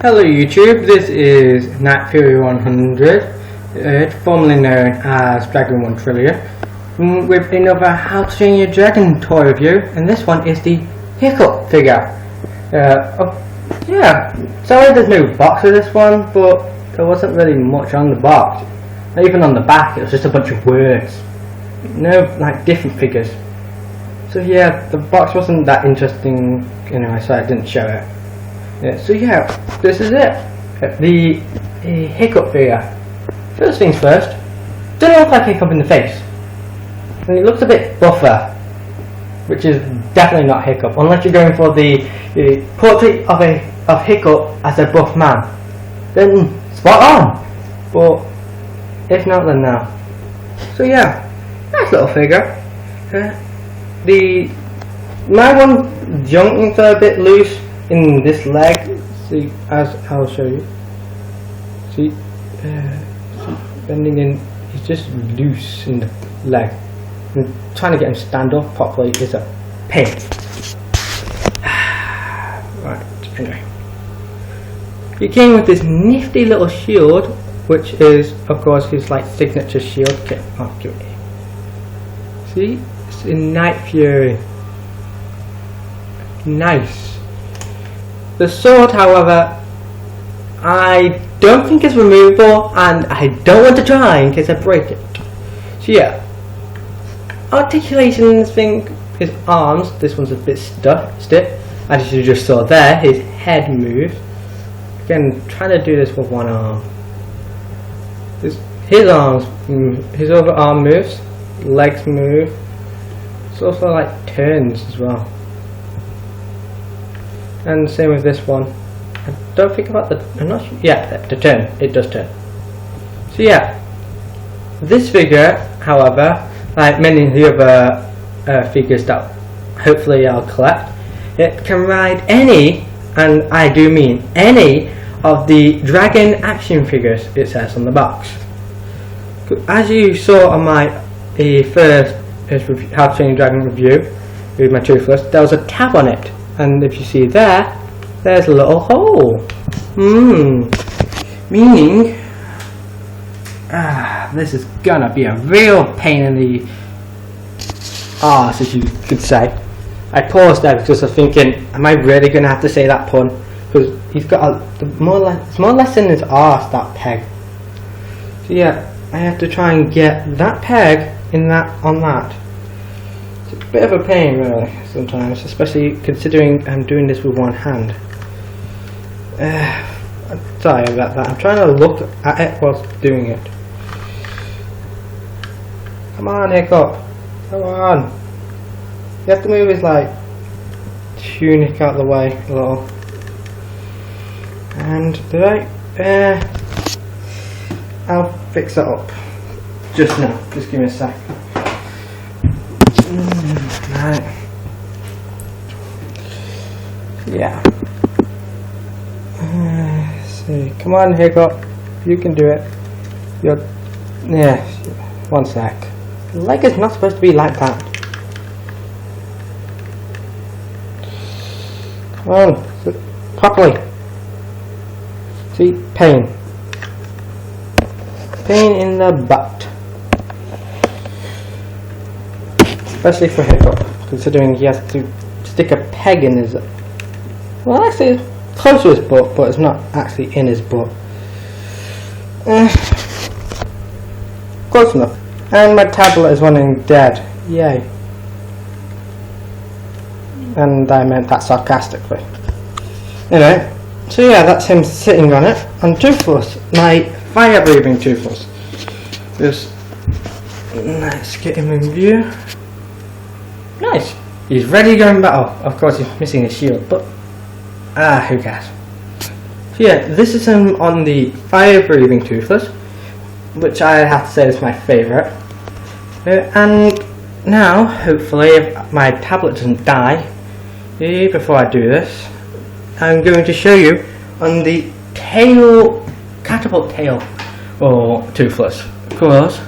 Hello YouTube, this is Night Fury 100, formerly known as Dragon 1 Trillion, with another How to Train Your Dragon toy review, and this one is the Hiccup figure. Sorry there's no box of this one, but there wasn't really much on the box. Not even on the back, it was just a bunch of words. No, like, different figures. So yeah, the box wasn't that interesting anyway, so I didn't show it. So yeah, this is it. The Hiccup figure. First things first, doesn't look like Hiccup in the face. And he looks a bit buffer, which is definitely not Hiccup, unless you're going for the portrait of Hiccup as a buff man. Then spot on. But if not, then no. So yeah, nice little figure. My one jointings are a bit loose in this leg. See, as I'll show you. See, bending in. He's just loose in the leg. And trying to get him stand up properly is a pain. Right. Anyway, he came with this nifty little shield, which is, of course, his like signature shield. Okay, I'll do it. See, it's in Night Fury. Nice. The sword, however, I don't think is removable, and I don't want to try in case I break it. So yeah, articulations thing, his arms, this one's a bit stiff, as you just saw there. His head moves. Again, trying to do this with one arm. His arms, his other arm moves, legs move. It's also like turns as well. And same with this one. I don't think about I'm not sure. Yeah, the turn. It does turn. So yeah, this figure, however, like many of the other figures that hopefully I'll collect, it can ride any, and I do mean any, of the Dragon action figures. It says on the box. As you saw on my first How to Train Your Dragon review with my Toothless, there was a tab on it. And if you see there, there's a little hole. Meaning, this is gonna be a real pain in the arse, if you could say. I paused there because I was thinking, am I really gonna have to say that pun? Because he's got it's more or less in his arse, that peg. So yeah, I have to try and get that peg on that. It's a bit of a pain really sometimes, especially considering I'm doing this with one hand. Sorry about that, I'm trying to look at it whilst doing it. Come on, Hiccup, come on. You have to move his like tunic out of the way a little. And I'll fix it up just now, just give me a sec. Right. Yeah. See. Come on, Hiccup. You can do it. Yeah. One sec. The leg is not supposed to be like that. Come on. Sit properly. See? Pain. Pain in the butt. Especially for Hiccup, considering he has to stick a peg in his... Well, actually, it's close to his butt, but it's not actually in his butt. Close enough. And my tablet is running dead. Yay. And I meant that sarcastically. Anyway, so yeah, that's him sitting on it. And Toothless, my fire-breathing Toothless. Just... let's get him in view. Nice. He's ready to go in battle. Of course he's missing his shield, but who cares? So yeah, this is him on the fire breathing Toothless, which I have to say is my favourite. And now, hopefully, if my tablet doesn't die before I do this, I'm going to show you on the catapult tail or Toothless, of course.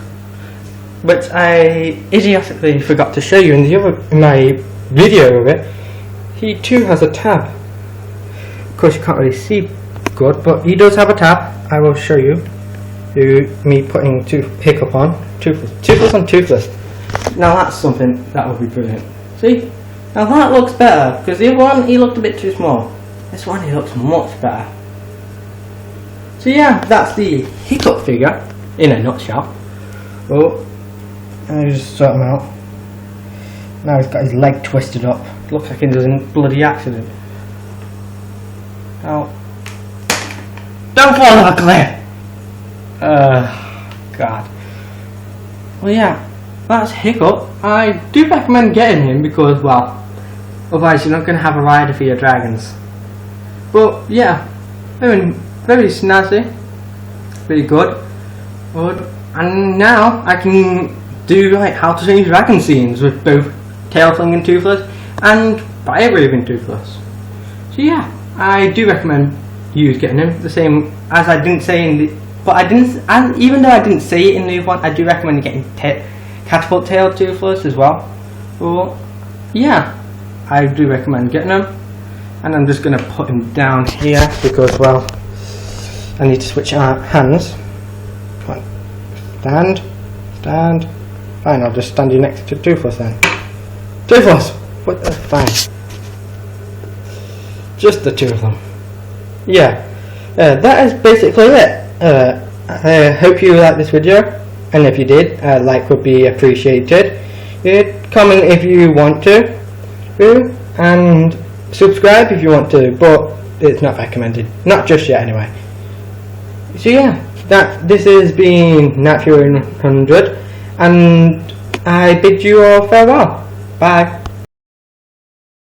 But I idiotically forgot to show you in my video of it. He too has a tab. Of course, you can't really see good, but he does have a tab. I will show you. Me putting Hiccup on. Toothless on Toothless. Now that's something that would be brilliant. See? Now that looks better, because the other one, he looked a bit too small. This one, he looks much better. So yeah, that's the Hiccup figure, in a nutshell. Oh, I just sort him out. Now he's got his leg twisted up. Looks like he was in a bloody accident. Now, don't fall off a cliff! God. Well yeah, that's Hiccup. I do recommend getting him because, well, otherwise you're not going to have a rider for your dragons. But yeah, very snazzy, pretty good. And now I can do like how to change dragon scenes with both tail flinging Toothless and fire breathing Toothless. So yeah, I do recommend you getting him. The same as I didn't say in the, but I didn't, and even though I didn't say it in the one, I do recommend getting catapult tail Toothless as well. But yeah, I do recommend getting him. And I'm just going to put him down here because, well, I need to switch our hands. Come on. Stand. Fine, I'll just stand you next to Toothless then. Toothless! What the? Fine. Just the two of them. Yeah. That is basically it. I hope you liked this video. And if you did, a like would be appreciated. Comment if you want to. And subscribe if you want to, but it's not recommended. Not just yet anyway. So yeah, this has been Nat100, and I bid you all farewell. Bye.